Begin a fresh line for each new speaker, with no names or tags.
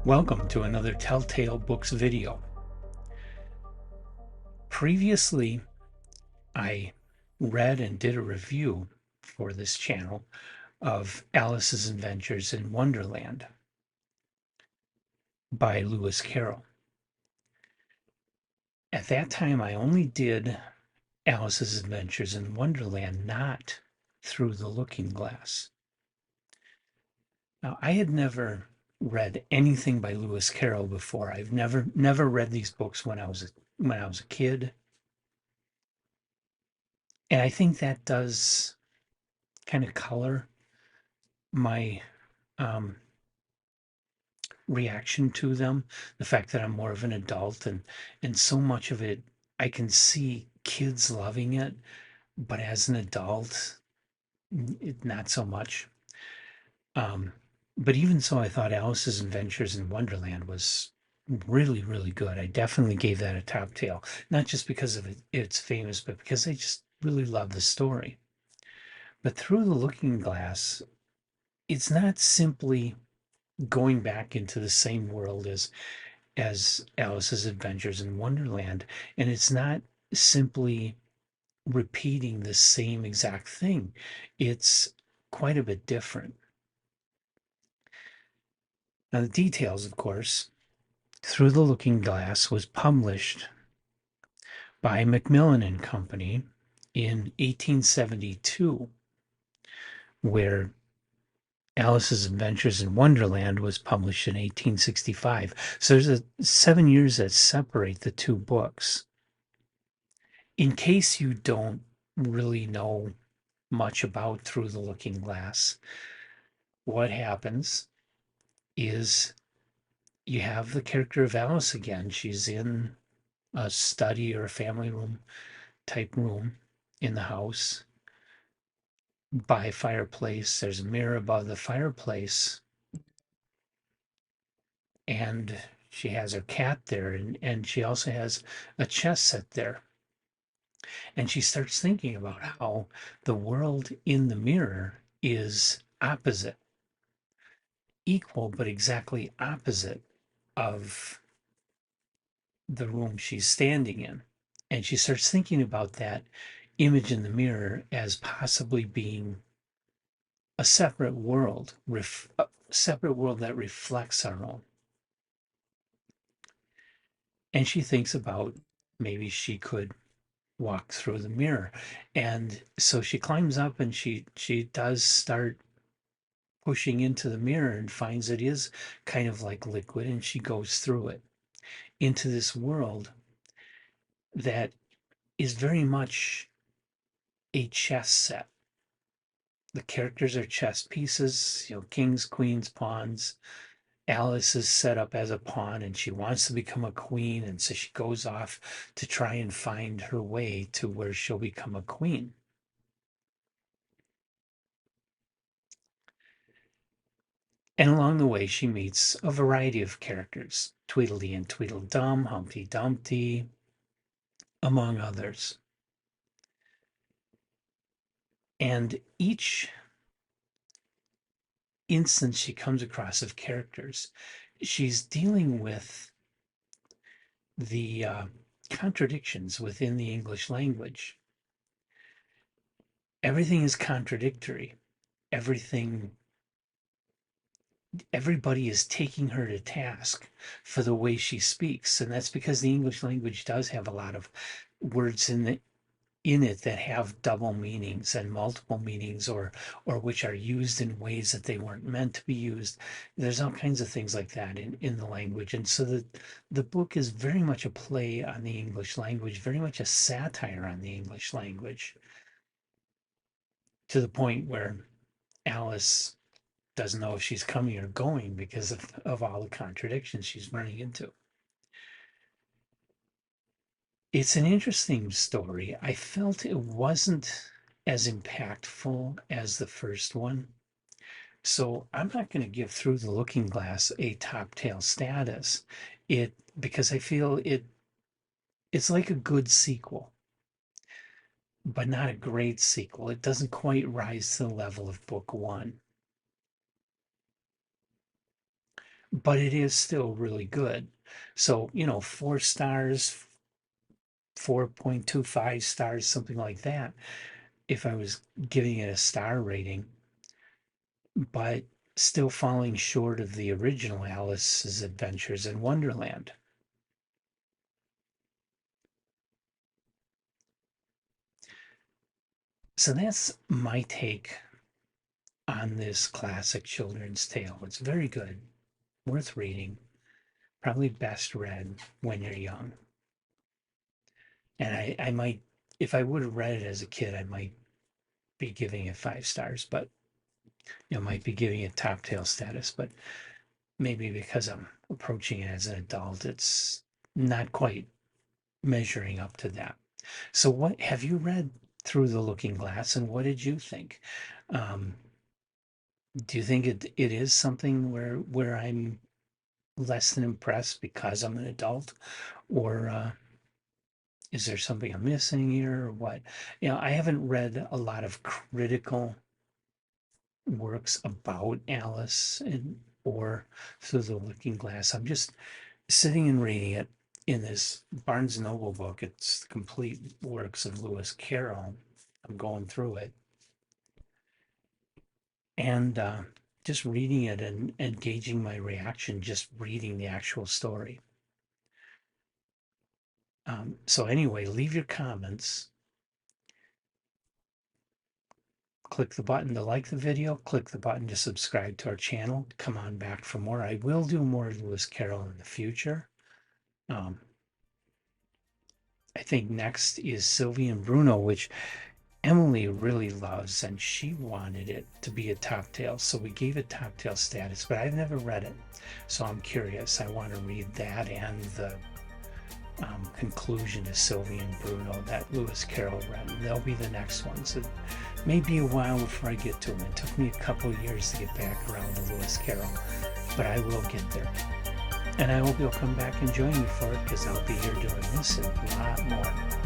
Welcome to another Telltale Books video. Previously, I read and did a review for this channel of Alice's Adventures in Wonderland by Lewis Carroll. At that time, I only did Alice's Adventures in Wonderland, not Through the Looking Glass. Now, I had never read anything by Lewis Carroll before. I've never read these books when I was a kid. And I think that does kind of color my um, reaction to them. The fact that I'm more of an adult, and so much of it, I can see kids loving it, but as an adult, not so much. Um, but even so, I thought Alice's Adventures in Wonderland was really, really good. I definitely gave that a top tail, not just because of it's famous, but because I just really love the story. But Through the Looking Glass, it's not simply going back into the same world as Alice's Adventures in Wonderland, and it's not simply repeating the same exact thing. It's quite a bit different. Now, the details, of course, Through the Looking Glass was published by Macmillan and Company in 1872, where Alice's Adventures in Wonderland was published in 1865. So there's 7 years that separate the two books. In case you don't really know much about Through the Looking Glass, what happens is you have the character of Alice again. She's in a study or a family room type room in the house by a fireplace. There's a mirror above the fireplace, and she has her cat there, and she also has a chess set there. And she starts thinking about how the world in the mirror is opposite, equal, but exactly opposite of the room she's standing in. And she starts thinking about that image in the mirror as possibly being a separate world, a separate world that reflects our own. And she thinks about maybe she could walk through the mirror. And so she climbs up and she does start pushing into the mirror and finds it is kind of like liquid, and she goes through it into this world that is very much a chess set. The characters are chess pieces, kings, queens, pawns. Alice is set up as a pawn and she wants to become a queen, and so she goes off to try and find her way to where she'll become a queen. And along the way, she meets a variety of characters: Tweedledee and Tweedledum, Humpty Dumpty, among others. And each instance she comes across of characters, she's dealing with the contradictions within the English language. Everything is contradictory. Everything, everybody is taking her to task for the way she speaks, and that's because the English language does have a lot of words in it that have double meanings and multiple meanings, or which are used in ways that they weren't meant to be used. There's all kinds of things like that in the language. And so the book is very much a play on the English language, very much a satire on the English language, to the point where Alice doesn't know if she's coming or going because of all the contradictions she's running into. It's an interesting story. I felt it wasn't as impactful as the first one. So I'm not going to give Through the Looking Glass a top tail status. Because I feel it's like a good sequel, but not a great sequel. It doesn't quite rise to the level of book one. but it is still really good. So, 4 stars, 4.25 stars, something like that, if I was giving it a star rating, but still falling short of the original Alice's Adventures in Wonderland. So that's my take on this classic children's tale. It's very good, worth reading, probably best read when you're young. And I might, if I would have read it as a kid, I might be giving it 5 stars, but might be giving it top tail status. But maybe because I'm approaching it as an adult, it's not quite measuring up to that. So, what have you read Through the Looking Glass, and what did you think? Um, do you think it is something where I'm less than impressed because I'm an adult, or is there something I'm missing here, or what? I haven't read a lot of critical works about Alice and or Through the Looking Glass. I'm just sitting and reading it in this Barnes and Noble book. It's the complete works of Lewis Carroll. I'm going through it and just reading it and gauging my reaction, just reading the actual story. So anyway, leave your comments. Click the button to like the video, click the button to subscribe to our channel. Come on back for more. I will do more Lewis Carroll in the future. I think next is Sylvie and Bruno, which Emily really loves, and she wanted it to be a top tail, so we gave it top tail status, but I've never read it, so I'm curious. I want to read that and the conclusion to Sylvie and Bruno that Lewis Carroll read. They'll be the next ones. It may be a while before I get to them. It took me a couple of years to get back around to Lewis Carroll, but I will get there. And I hope you'll come back and join me for it, because I'll be here doing this and a lot more.